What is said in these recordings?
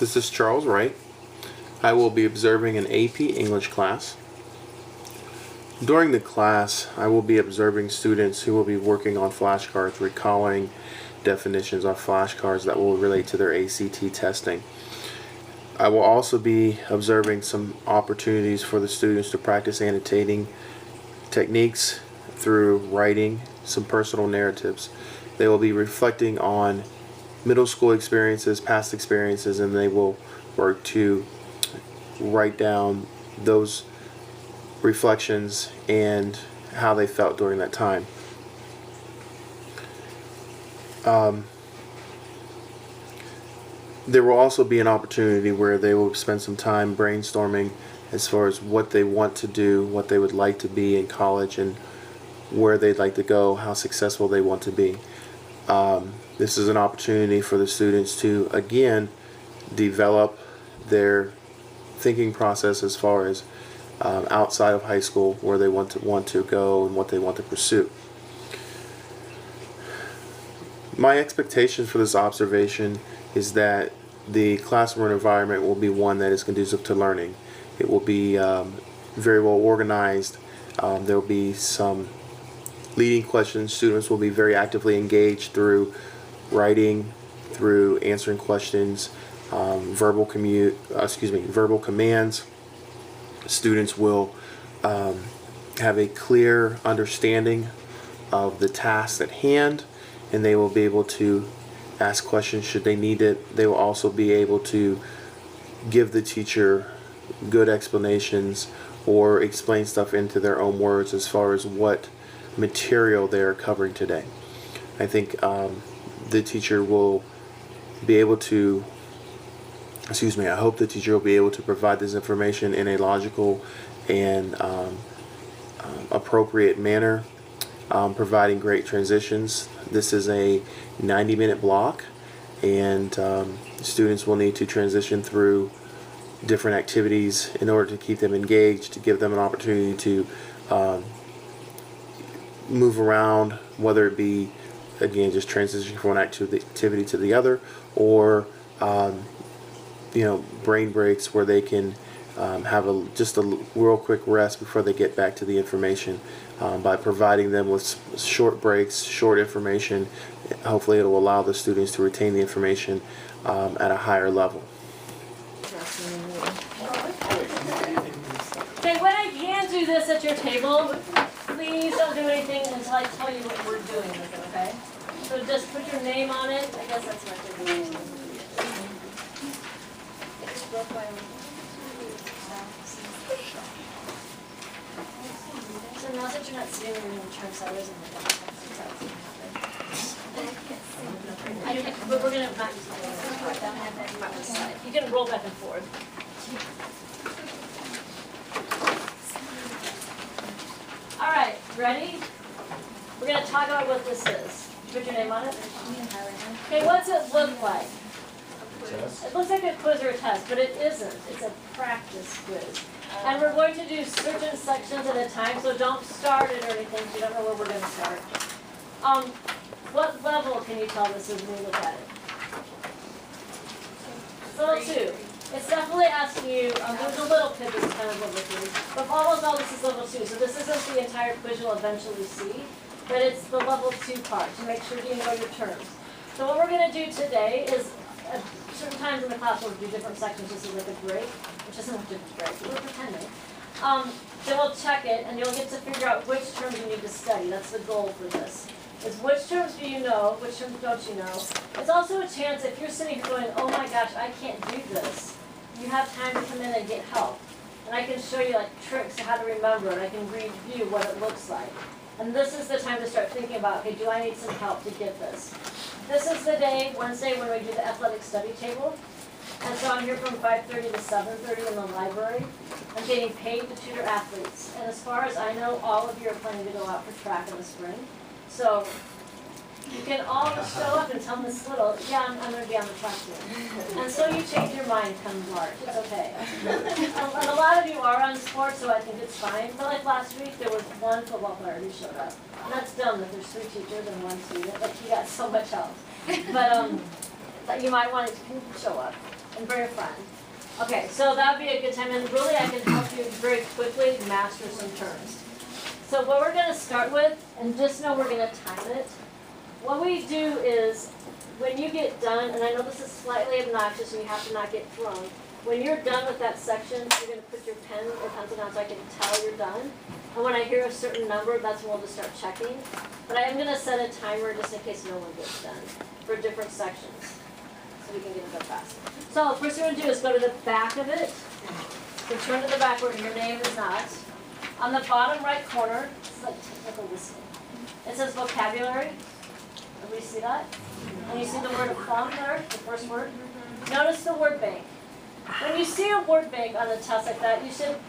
This is Charles Wright. I will be observing an AP English class. During the class, I will be observing students who will be working on flashcards, recalling definitions on flashcards that will relate to their ACT testing. I will also be observing some opportunities for the students to practice annotating techniques through writing some personal narratives. They will be reflecting on middle school experiences, past experiences, and they will work to write down those reflections and how they felt during that time. There will also be an opportunity where they will spend some time brainstorming as far as what they want to do, what they would like to be in college, and where they'd like to go, how successful they want to be. This is an opportunity for the students to, again, develop their thinking process as far as outside of high school, where they want to go and what they want to pursue. My expectation for this observation is that the classroom environment will be one that is conducive to learning. It will be very well organized. There will be some leading questions. Students will be very actively engaged through writing, through answering questions, verbal commands. Students will have a clear understanding of the task at hand, and they will be able to ask questions should they need it. They will also be able to give the teacher good explanations or explain stuff into their own words as far as what material they're covering today. I think the teacher will be able to, I hope the teacher will be able to provide this information in a logical and appropriate manner, providing great transitions. This is a 90-minute block, and students will need to transition through different activities in order to keep them engaged, to give them an opportunity to move around, whether it be, again, just transitioning from one activity to the other, or brain breaks where they can have just a real quick rest before they get back to the information. By providing them with short breaks, short information, hopefully it will allow the students to retain the information at a higher level. Okay, when I can do this at your table, please don't do anything until I tell you what we're doing with it, okay? So just put your name on it. I guess that's what they're doing. So now that you're not sitting in the term sellers and the but we're going to not use the side. You can roll back and forth. All right, ready? We're going to talk about what this is. Put your name on it. Okay, what's it look like? It looks like a quiz or a test, but it isn't. It's a practice quiz. And we're going to do certain sections at a time, so don't start it or anything, so you don't know where we're going to start. What level can you tell this is when you look at it? It's level 2. It's definitely asking you, there's a little bit that's kind of level 3, but almost all this is level 2, so this isn't the entire quiz you'll eventually see, but it's the level 2 part to make sure you know your terms. So what we're going to do today is, certain times in the class we'll do different sections. This is like a break, which isn't much of a break, we're pretending. Then we'll check it, and you'll get to figure out which terms you need to study. That's the goal for this. Is which terms do you know, which terms don't you know. It's also a chance if you're sitting here going, oh my gosh, I can't do this. You have time to come in and get help. And I can show you like tricks of how to remember, and I can review what it looks like. And this is the time to start thinking about, okay, do I need some help to get this? This is the day, Wednesday, when we do the athletic study table. And so I'm here from 5:30 to 7:30 in the library. I'm getting paid to tutor athletes. And as far as I know, all of you are planning to go out for track in the spring. So you can all show up and tell them this little, yeah, I'm going to be on the track team. And so you change your mind come March. It's okay. And a lot of you are on sports, so I think it's fine. But like last week, there was one football player who showed up. And that's dumb that there's 3 teachers and 1 student. Like, he got so much help. But that you might want to show up and bring a friend. Okay, so that would be a good time, and really I can help you very quickly master some terms. So what we're going to start with, and just know we're going to time it. What we do is, when you get done, and I know this is slightly obnoxious and you have to not get thrown, when you're done with that section, you're going to put your pen or pencil down so I can tell you're done. And when I hear a certain number, that's when we'll just start checking. But I am going to set a timer just in case no one gets done for different sections, so we can get it done fast. So first thing we're going to do is go to the back of it. So turn to the back where your name is not. On the bottom right corner, this is like technical listening. It says vocabulary. Everybody see that? And you see the word plum there, the first word. Notice the word bank. When you see a word bank on a test like that,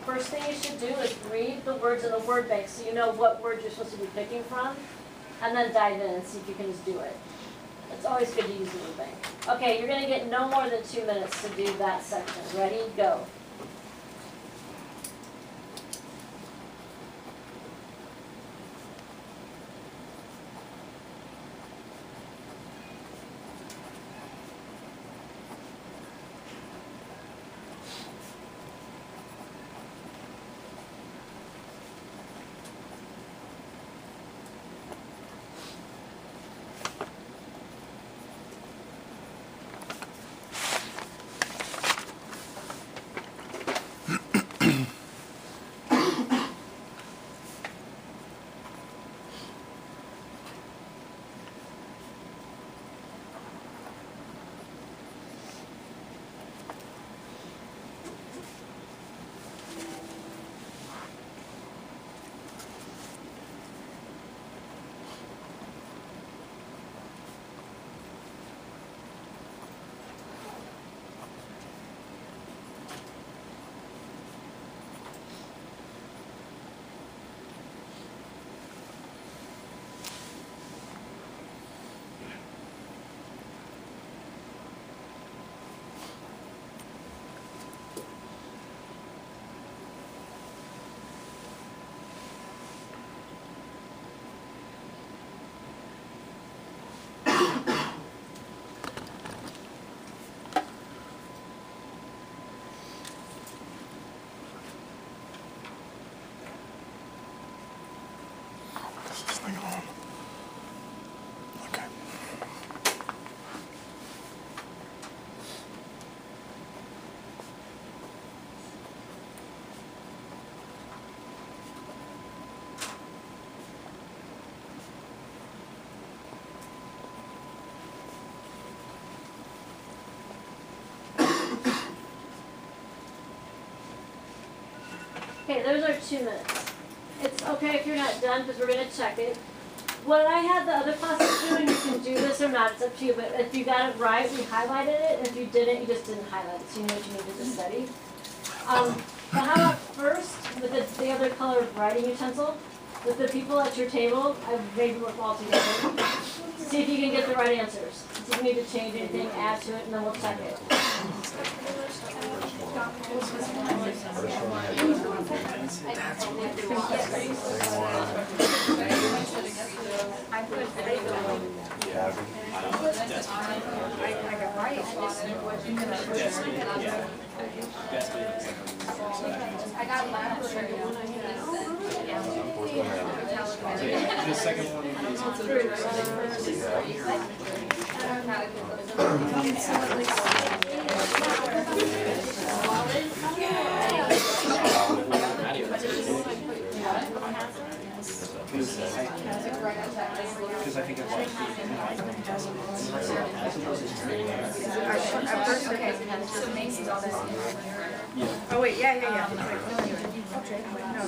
first thing you should do is read the words in the word bank so you know what words you're supposed to be picking from, and then dive in and see if you can just do it. It's always good to use the word bank. Okay, you're going to get no more than 2 minutes to do that section. Ready? Go. Okay, those are 2 minutes. It's okay if you're not done because we're going to check it. What I had the other classes do, and you can do this or not, it's up to you, but if you got it right, we highlighted it, and if you didn't, you just didn't highlight it, so you know what you needed to study. But how about first, with the other color of writing utensil, with the people at your table, I've made you work all together. See if you can get the right answers. See if you need to change anything, add to it, and then we'll check it. I got last. The second one because I think it's like so Macy's all this. Oh wait, yeah. Okay, no.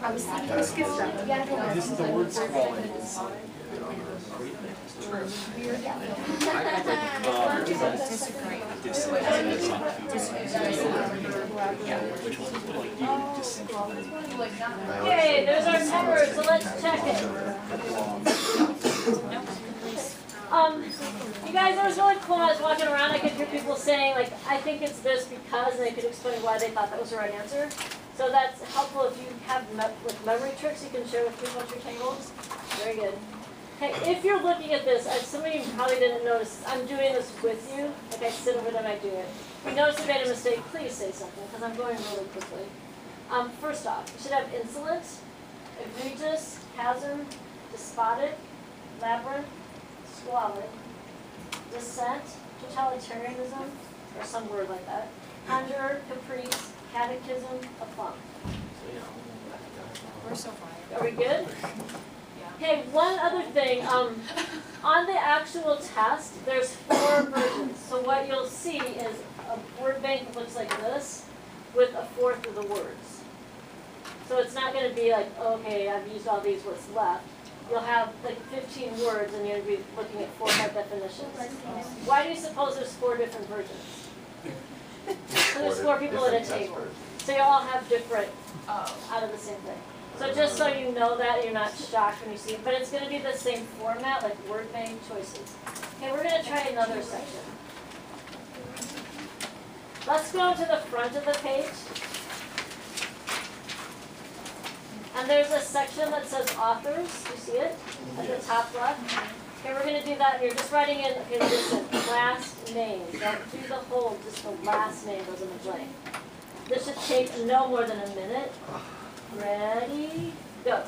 I was thinking, let's skip that. This is the word squalid. Okay, there's our numbers, so let's check it. You guys, it was really cool when I was walking around, I could hear people saying, like, I think it's this because, and they could explain why they thought that was the right answer. So that's helpful if you have memory tricks you can share with people at your tables. Very good. Okay, if you're looking at this, some of you probably didn't notice, I'm doing this with you. Like I sit over them, I do it. If you notice you made a mistake, please say something, because I'm going really quickly. First off, you should have insolent, egregious, hazard, despotic, labyrinth, squalid, dissent, totalitarianism, or some word like that, conjure, caprice, catechism, a funk. We're so fine. Are we good? Okay, one other thing, on the actual test, there's 4 versions. So what you'll see is a word bank that looks like this with 1/4 of the words. So it's not going to be like, okay, I've used all these, what's left. You'll have like 15 words and you'll be looking at 4 hard definitions. Why do you suppose there's 4 different versions? So there's 4 people at a table. So you all have different out of the same thing. So just so you know that, you're not shocked when you see it, but it's going to be the same format, like word bank choices. Okay, we're going to try another section. Let's go to the front of the page. And there's a section that says authors. You see it at the top left? Okay, we're going to do that. You're just writing in, okay, listen, last name. Don't do the whole, just the last name goes in the blank. This should take no more than a minute. Ready, go.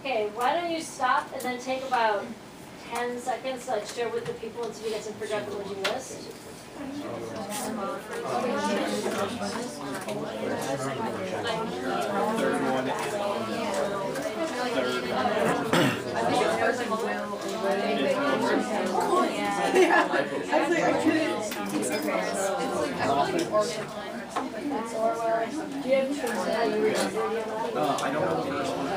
Okay, why don't you stop and then take about 10 seconds to share with the people and so you guys can figure out the ones you missed. Do you have I don't know the first one.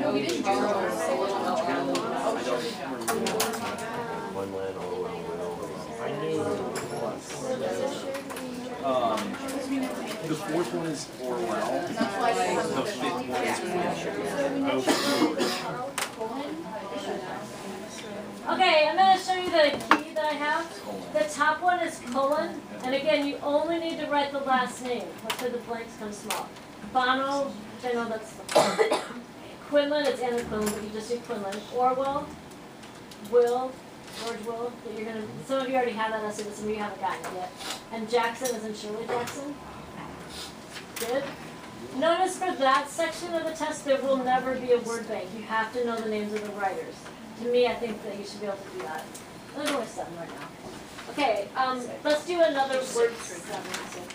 No, we didn't do The 4th one is Orwell. The 5th one is Okay, I'm going to show you the key that I have. The top one is colon, and again, you only need to write the last name. Let's say the blanks come small. Bono, which I know that's Quinlan, it's Anna Quinlan, but you just do Quinlan. Orwell, Will, George Will, that you're gonna. Some of you already have that essay, but some of you haven't gotten it yet. And Jackson is in Shirley Jackson. Good. Notice for that section of the test, there will never be a word bank. You have to know the names of the writers. To me, I think that you should be able to do that. There's only 7 right now. Okay, let's do another word 7, 6,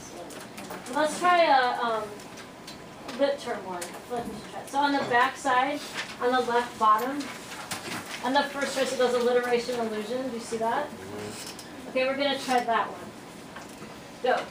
whatever. Let's try a lit term one. I feel like we should try. So on the back side, on the left bottom, on the first choice it goes alliteration, illusion. Do you see that? Okay, we're going to try that one. Go.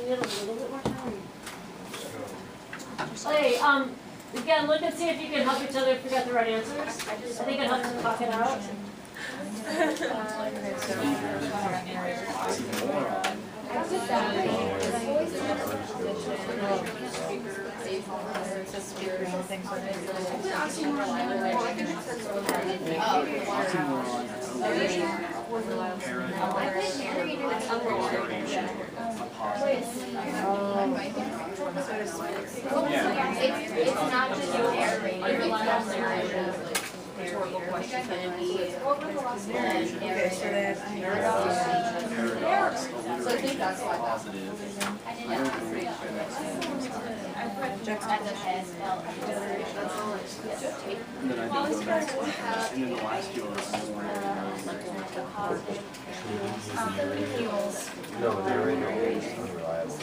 need a little bit more time. Okay, again, look and see if you can help each other figure out the right answers. I think it helps to talk it out. It's not just narrating, it relies on narrative. Rhetorical question can be. So I think that's why. I didn't know. And then I think the next one, and then the last few are No, they're in always unreliable.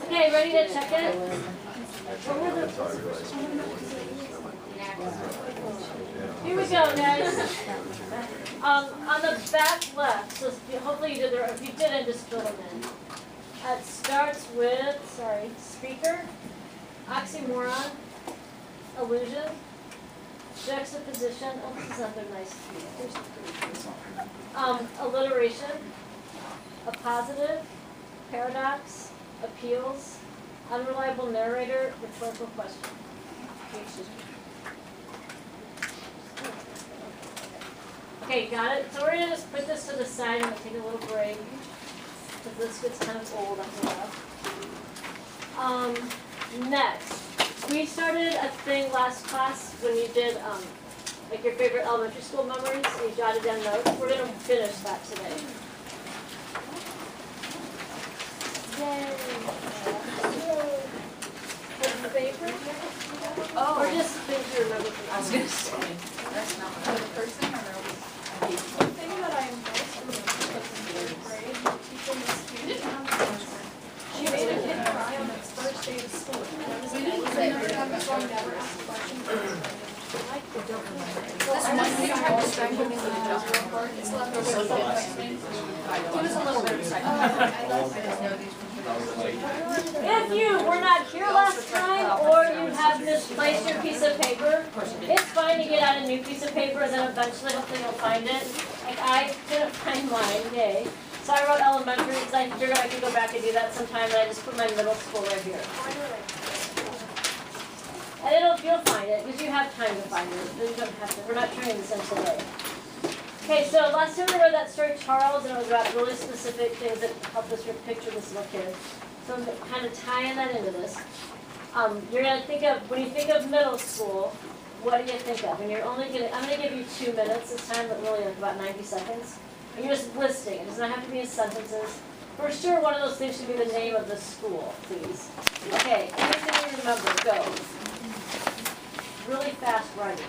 Okay, ready to check it? Here we go, guys. On the back left, so hopefully you did the, if you didn't, just fill them in. It starts with, speaker, oxymoron, illusion, juxtaposition, oh, this is another nice key. Here's some pretty keys. Alliteration, a positive, paradox, appeals, unreliable narrator, rhetorical question. Okay, got it? So we're going to just put this to the side and take a little break, because this gets kind of old after that. Next, we started a thing last class when you did like your favorite elementary school memories, and you jotted down notes. We're going to finish that today. Yay! Favorite? Oh. Or just things you remember from I was gonna say, that's not what the person or The thing that I embraced from the grade, teaching the student, she made a kid cry on its first day of school. We didn't say going down and ask questions. This one we tried to strangle me with the industrial part. It's left over. He was a little bit excited. If you were not here last time, or you have misplaced your piece of paper, it's fine to get out a new piece of paper, and then eventually, hopefully, you'll find it. Like I couldn't find mine, yay. So I wrote elementary because I figured I could go back and do that sometime, and I just put my middle school right here. And you'll find it, because you have time to find it. You don't have to. We're not turning this in today. Okay, so last time we read that story, Charles, and it was about really specific things that helped us picture this little kid. So I'm kind of tying that into this. You're going to think of, when you think of middle school, what do you think of? And you're only going to, I'm going to give you 2 minutes this time, but really like about 90 seconds. And you're just listing. It does not have to be in sentences. For sure, one of those things should be the name of the school, please. Okay, anything you remember, go. Really fast writing.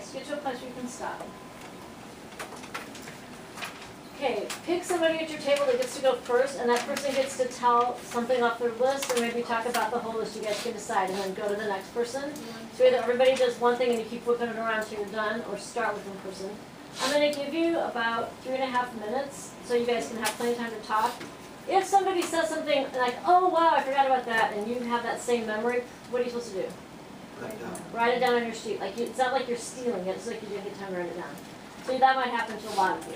nice. Get to a place where you can stop. Okay, pick somebody at your table that gets to go first, and that person gets to tell something off their list, or maybe talk about the whole list. You guys can decide, and then go to the next person. So either everybody does one thing and you keep whipping it around till you're done, or start with one person. I'm going to give you about 3.5 minutes, so you guys can have plenty of time to talk. If somebody says something like, oh wow, I forgot about that, and you have that same memory, what are you supposed to do? Write it down on your sheet. Like it's not like you're stealing it, it's like you didn't get time to write it down. So that might happen to a lot of you.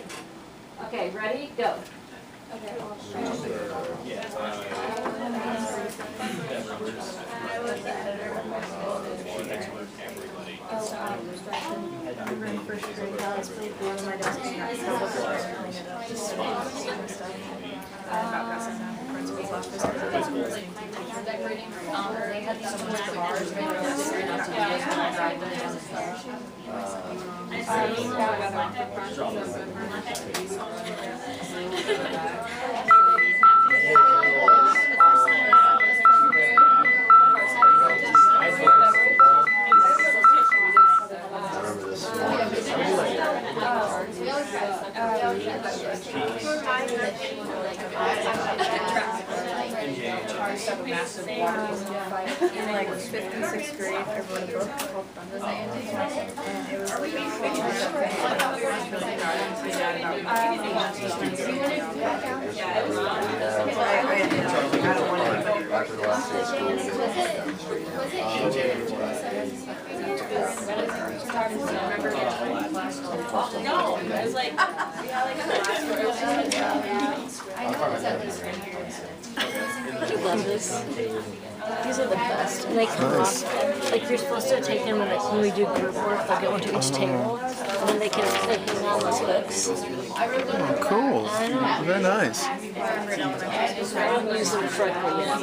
Okay, ready? Go. They had so much bars, they were in like 5th and 6th grade, I wrote a book called Thunder, and it was really No, I was like, I know it's at least right here. I love this. These are the best. And they come off, like you're supposed to take them when we do group work, they'll go into each table. And then they hang on those hooks. Oh, cool. Very nice. I don't use them correctly yet.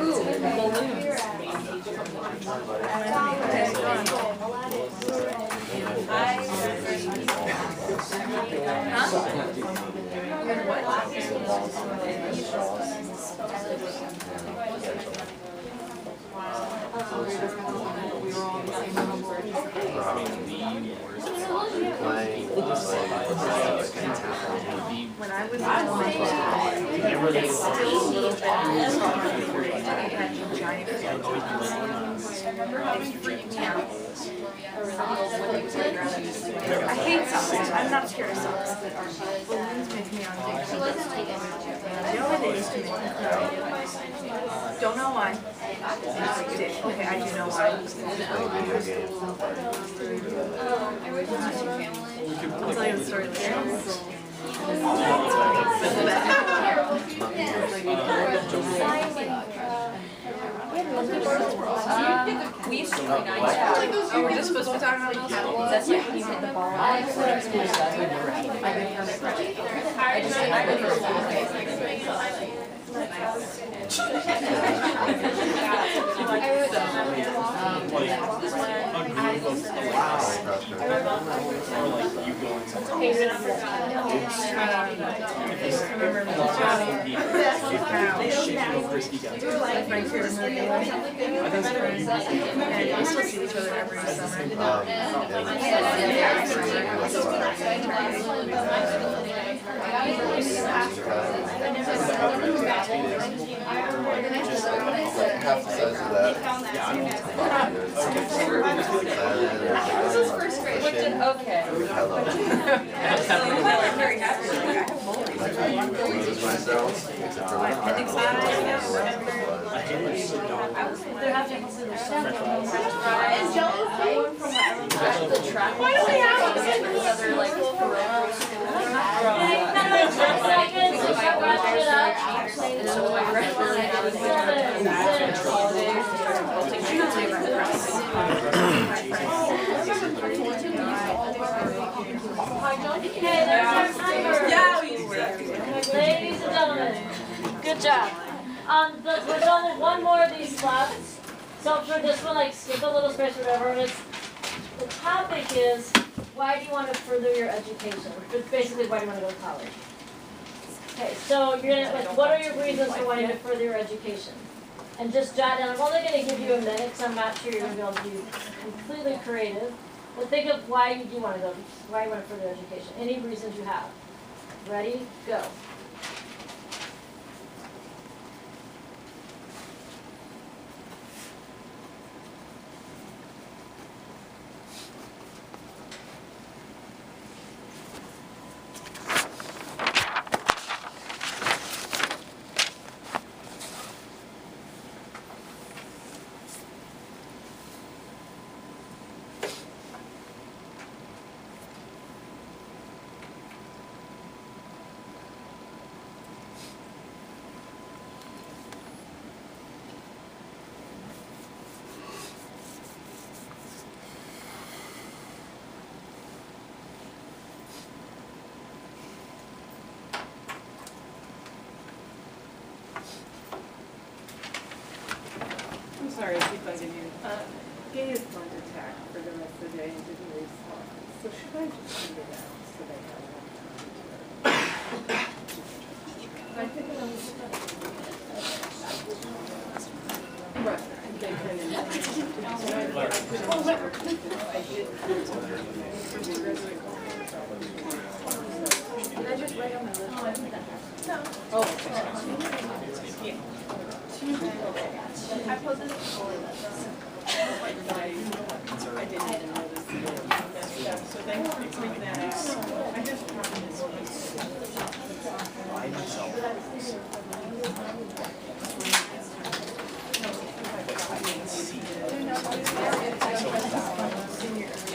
Ooh, balloons. when I was in elementary, it's still a little bit I had giant they freaked me out. I hate socks. I'm not scared of socks. Balloons make me uncomfortable. You know what they used to make me cry? Don't know why. Okay, I do know why. I'll tell you the story later. We used to play nice. Oh, we're just supposed to be talking about those? That's like you hit the ball. I we still see each other every summer. Half the size of that. This is first grade. Okay. I'm very happy. I have bowling. Myself, except for My appendix They're having to do something. And Jello from the track. Why do we have another like peripheral school? Okay, kind of 10 seconds to start wrapping it up. And so my referee was 7, 6. Okay, there's our timer. Yeah, Ladies and gentlemen, good job. There's only one more of these left. So for this one, like skip a little space or whatever. And the topic is, why do you want to further your education? It's basically, why do you want to go to college? Okay, so you're gonna, like, what are your reasons for wanting to further your education? and just jot down. I'm only going to give you a minute because I'm not sure you're going to be able to be completely creative. But think of why you do want to go, why you want further education. Any reasons you have. Ready? Go. I'm sorry, I keep bugging you. Gay is on attack for the rest of the day and didn't respond. So should I just send it out so they have enough time to I think it only Right. They couldn't. Did I just write on my list? No. Oh. Yeah. I posted it before. I didn't even notice that. So thanks for pointing that out. I just found this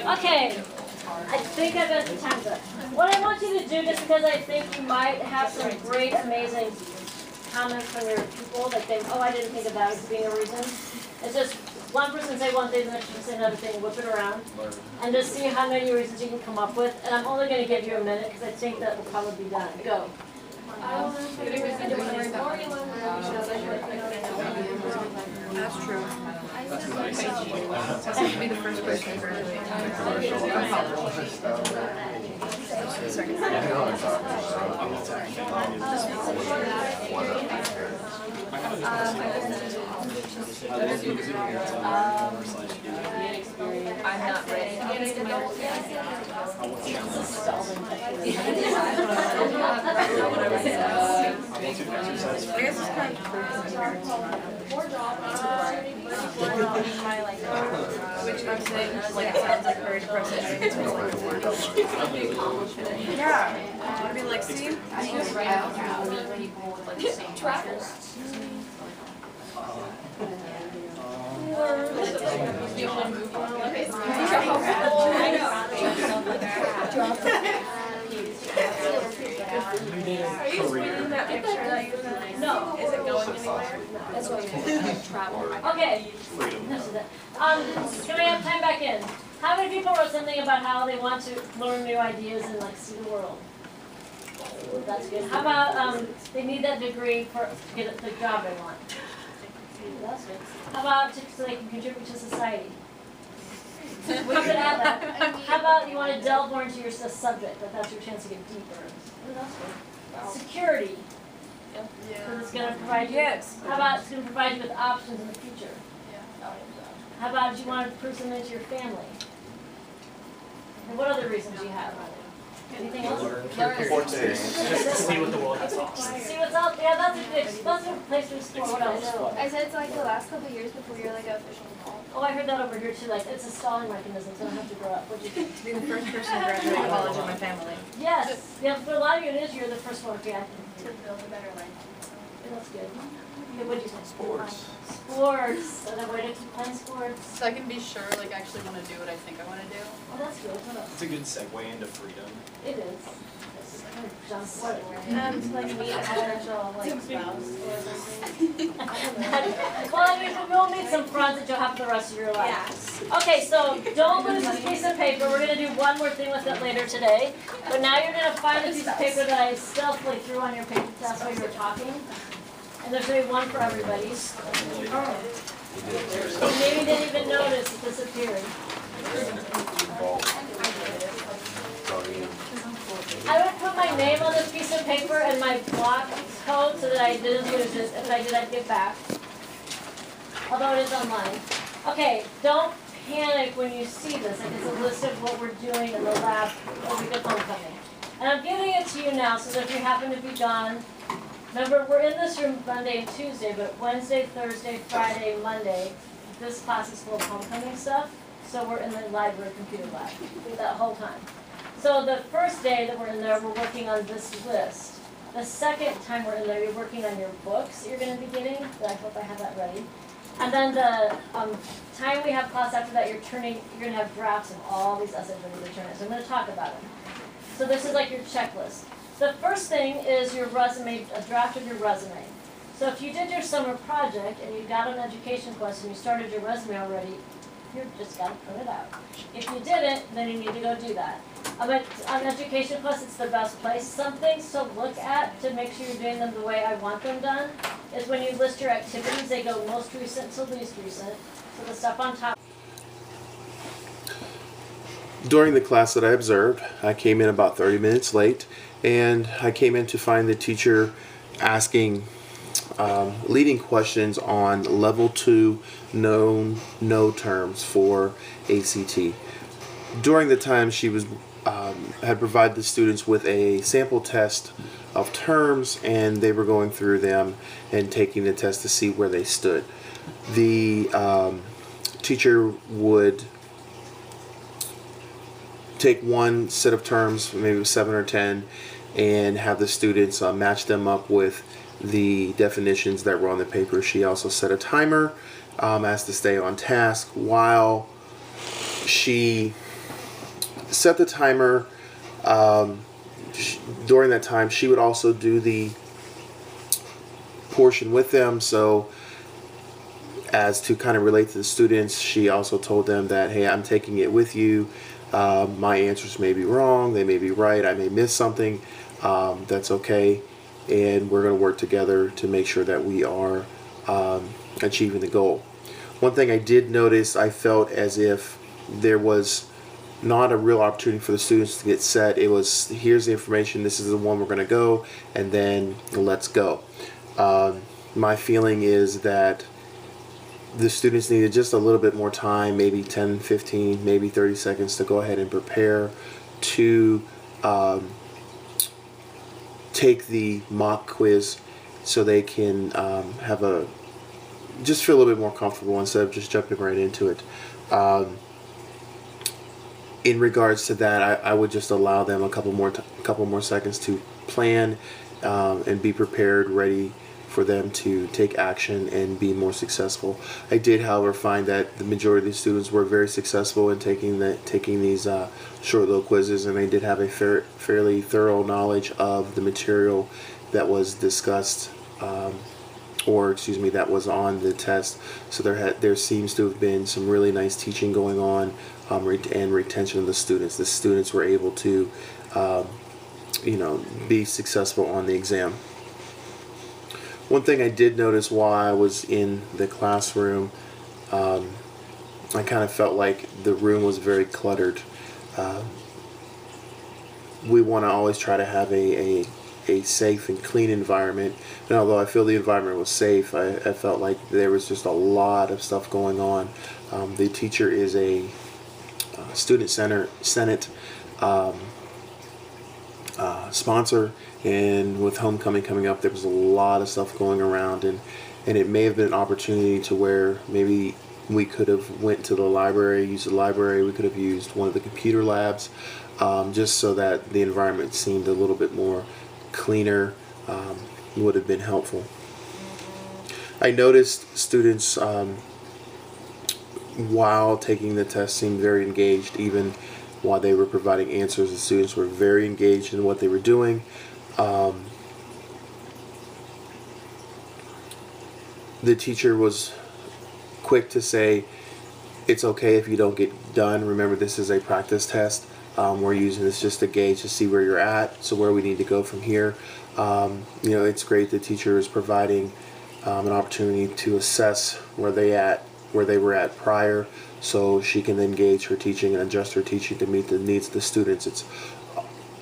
Okay, I think I got the time's up. What I want you to do, just because I think you might have some great, amazing comments from your people that think, oh, I didn't think of that as being a reason. It's just one person say one thing, the next person say another thing, whip it around, and just see how many reasons you can come up with. And I'm only going to give you a minute because I think that will probably be done. Go. That's true. That's going to be the first person to graduate. I'm not ready. I guess it's kind of which I'm saying, like, it sounds like very depressing. Yeah. I mean, like, see? Are you explaining that picture that you sent? No. Is it going anywhere? That's why we travel. Okay. Can we have time back in? How many people wrote something about how they want to learn new ideas and like see the world? That's good. How about they need that degree to get the job they want? That's good. How about so they can contribute to society? We could add that. How about you want to delve more into your subject, that that's your chance to get deeper? That's good. Security. Because it's going to provide you. How about it's going to provide you with options in the future? How about you want to prove something to your family? And what other reasons do you have? Anything else? See what the world has to offer. See what's out there. Yeah, that's a place to explore. What else? I said it's like the last couple of years before you're like official adult. Oh, I heard that over here too. Like it's a stalling mechanism, so I don't have to grow up. What'd you think? To be the first person to graduate college in my family. Yes. Yeah, for a lot of you it is. You're the first one. Yeah. To build a better life. That's good. Okay, what'd you say? Sports. Sports. Another way to keep playing sports. So I can be sure, like, actually want to do what I think I want to do. Oh, that's good. What else? It's a good segue into freedom. It is. This is kind of John Slut. To like meet a potential like spouse or something. Well, I mean, we'll meet some friends that you'll have for the rest of your life. Okay, so don't lose this piece of paper. We're going to do one more thing with it later today. But now you're going to find the piece of paper that I stealthily threw on your paper test while you were talking. And there's going to be one for everybody. You maybe didn't even notice it disappeared. I would put my name on this piece of paper and my block code so that I didn't lose it. If I did, I'd get back. although it is online. Okay, don't panic when you see this. Like, it's a list of what we're doing in the lab the week of homecoming. And I'm giving it to you now so that if you happen to be gone, remember, we're in this room Monday and Tuesday, but Wednesday, Thursday, Friday, Monday, this class is full of homecoming stuff. So we're in the library computer lab that whole time. So the first day that we're in there, we're working on this list. The second time we're in there, you're working on your books that you're going to be getting. I hope I have that ready. And then the time we have class after that, you're going to have drafts of all these essays ready to turn in. So I'm going to talk about them. So this is like your checklist. The first thing is your resume, a draft of your resume. So if you did your summer project and you got an education question, you started your resume already, you just got to print it out. If you didn't, then you need to go do that. But on Education Plus, it's the best place. Some things to look at to make sure you're doing them the way I want them done is when you list your activities, they go most recent to least recent. So the stuff on top. During the class that I observed, I came in about 30 minutes late, and I came in to find the teacher asking leading questions on level 2 no terms for ACT. During the time she was had provided the students with a sample test of terms, and they were going through them and taking the test to see where they stood. The teacher would take one set of terms, maybe 7 or 10, and have the students match them up with the definitions that were on the paper. She also set a timer as to stay on task. While she set the timer, during that time she would also do the portion with them. So as to kind of relate to the students, she also told them that, hey, I'm taking it with you. My answers may be wrong, they may be right, I may miss something. That's okay, and we're going to work together to make sure that we are achieving the goal. One thing I did notice, I felt as if there was not a real opportunity for the students to get set. It was, here's the information, this is the one we're going to go, and then let's go. My feeling is that the students needed just a little bit more time, maybe 10, 15, maybe 30 seconds to go ahead and prepare to take the mock quiz so they can just feel a little bit more comfortable instead of just jumping right into it. In regards to that, I would just allow them a couple more seconds to plan and be prepared, ready for them to take action and be more successful. I did, however, find that the majority of the students were very successful in taking these short little quizzes, and they did have a fairly thorough knowledge of the material that was discussed, that was on the test. So there seems to have been some really nice teaching going on, and retention of the students. The students were able to, be successful on the exam. One thing I did notice while I was in the classroom, I kind of felt like the room was very cluttered. We want to always try to have a safe and clean environment. And although I feel the environment was safe, I felt like there was just a lot of stuff going on. The teacher is a student senate sponsor, and with homecoming coming up, there was a lot of stuff going around, and it may have been an opportunity to where maybe we could have went to the library, used the library, we could have used one of the computer labs, just so that the environment seemed a little bit more cleaner, would have been helpful. I noticed students while taking the test seemed very engaged. Even while they were providing answers, the students were very engaged in what they were doing. The teacher was quick to say, it's okay if you don't get done. Remember, this is a practice test. We're using this just to gauge to see where you're at, so where we need to go from here. It's great the teacher is providing an opportunity to assess where they were at prior, so she can then gauge her teaching and adjust her teaching to meet the needs of the students. It's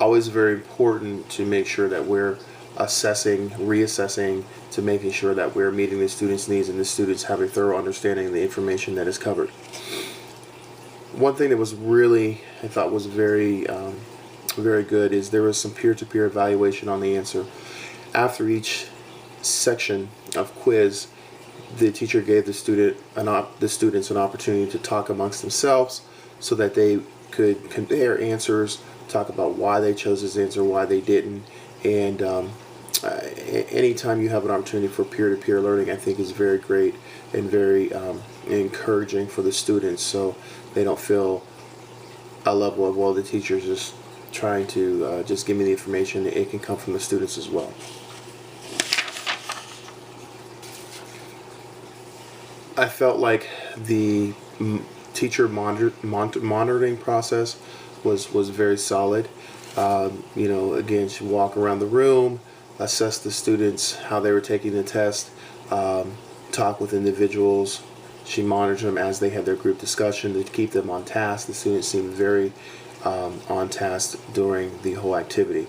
always very important to make sure that we're assessing, reassessing, to making sure that we're meeting the students' needs and the students have a thorough understanding of the information that is covered. One thing that was really, I thought was very, very good is there was some peer-to-peer evaluation on the answer. After each section of quiz, the teacher gave the students an opportunity to talk amongst themselves so that they could compare answers, talk about why they chose this answer, why they didn't, and anytime you have an opportunity for peer-to-peer learning, I think is very great and very encouraging for the students, so they don't feel a level of, well, the teacher's just trying to just give me the information. It can come from the students as well. I felt like the teacher monitoring process was very solid. You know, again, she walk around the room, assess the students, how they were taking the test, talk with individuals. She monitored them as they had their group discussion to keep them on task. The students seemed very on task during the whole activity.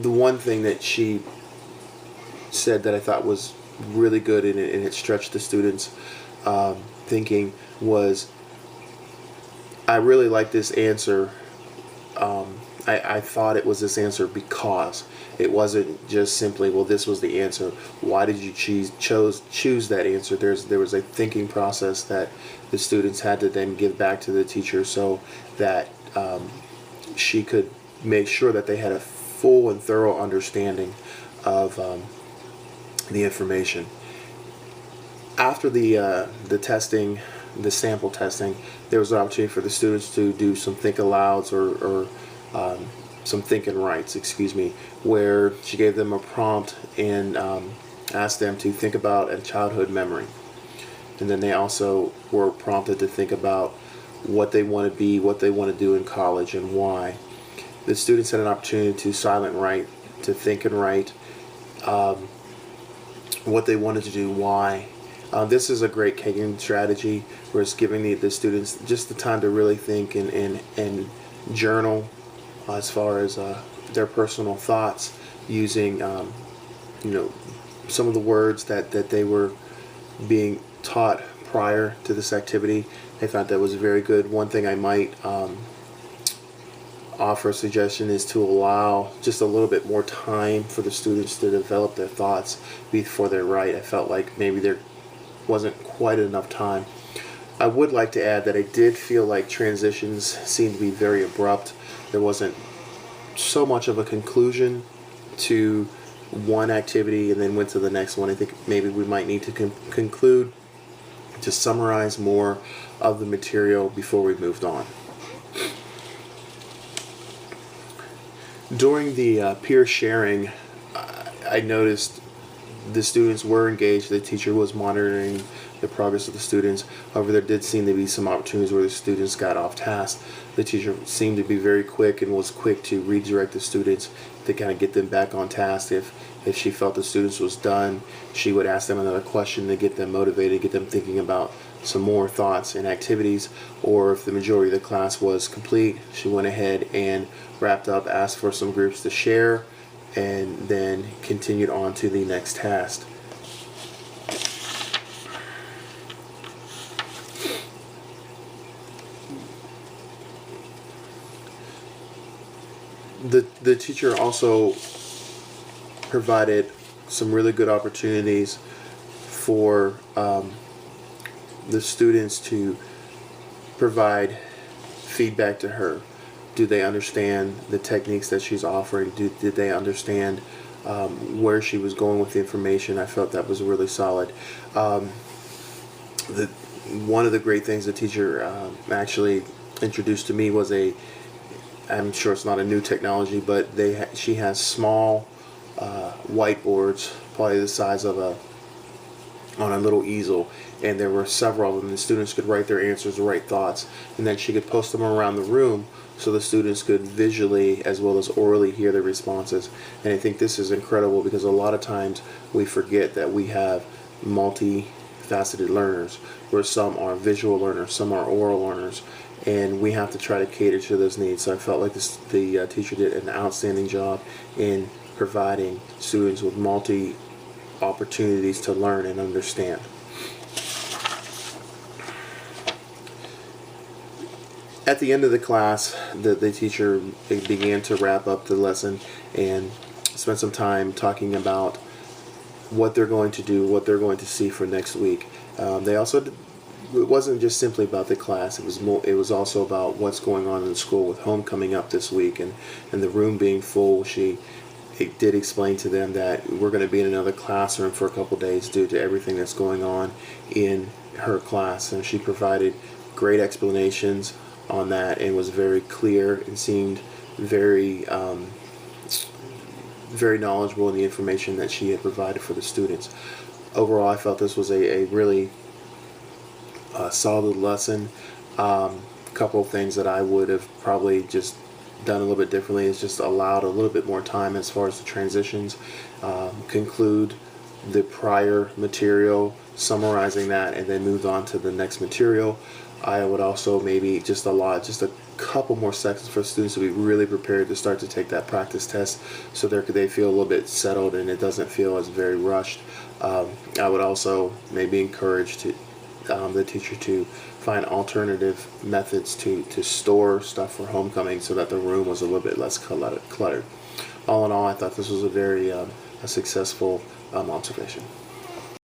The one thing that she said that I thought was really good and it stretched the students' thinking was, I really like this answer. I thought it was this answer because it wasn't just simply, well, this was the answer. Why did you choose that answer? There was a thinking process that the students had to then give back to the teacher so that she could make sure that they had a full and thorough understanding of the information. After the testing, the sample testing, there was an opportunity for the students to do some think alouds or some think and writes, where she gave them a prompt and asked them to think about a childhood memory. And then they also were prompted to think about what they want to be, what they want to do in college, and why. The students had an opportunity to silent write, to think and write what they wanted to do, why. This is a great Kagan strategy where it's giving the students just the time to really think and journal as far as their personal thoughts using you know, some of the words that they were being taught prior to this activity. I thought that was very good. One thing I might offer a suggestion is to allow just a little bit more time for the students to develop their thoughts before they write. I felt like maybe there wasn't quite enough time. I would like to add that I did feel like transitions seemed to be very abrupt. There wasn't so much of a conclusion to one activity and then went to the next one. I think maybe we might need to conclude, to summarize more of the material before we moved on. During the peer sharing, I noticed the students were engaged. The teacher was monitoring the progress of the students. However, there did seem to be some opportunities where the students got off task. The teacher seemed to be very quick and was quick to redirect the students to kind of get them back on task. If she felt the students was done, she would ask them another question to get them motivated, get them thinking about some more thoughts and activities. Or if the majority of the class was complete, she went ahead and wrapped up, asked for some groups to share, and then continued on to the next task. The teacher also provided some really good opportunities for the students to provide feedback to her. Do they understand the techniques that she's offering? Did they understand where she was going with the information? I felt that was really solid. One of the great things the teacher actually introduced to me was I'm sure it's not a new technology, but she has small whiteboards, probably the size of on a little easel, and there were several of them. The students could write their answers, write thoughts, and then she could post them around the room so the students could visually as well as orally hear the responses. And I think this is incredible because a lot of times we forget that we have multifaceted learners, where some are visual learners, some are oral learners, and we have to try to cater to those needs. So I felt like the teacher did an outstanding job in providing students with multi opportunities to learn and understand. At the end of the class, the teacher began to wrap up the lesson and spent some time talking about what they're going to do, what they're going to see for next week. They also it wasn't just simply about the class. It was also about what's going on in the school with homecoming up this week and the room being full. She did explain to them that we're going to be in another classroom for a couple days due to everything that's going on in her class, and she provided great explanations on that and was very clear and seemed very very knowledgeable in the information that she had provided for the students. Overall, I felt this was a really solid lesson. Couple of things that I would have probably just done a little bit differently is just allowed a little bit more time as far as the transitions, conclude the prior material, summarizing that, and then moved on to the next material. I would also maybe just allow just a couple more seconds for students to be really prepared to start to take that practice test, so they feel a little bit settled and it doesn't feel as very rushed. I would also maybe encourage the teacher to find alternative methods to store stuff for homecoming so that the room was a little bit less cluttered. All in all, I thought this was a very a successful observation.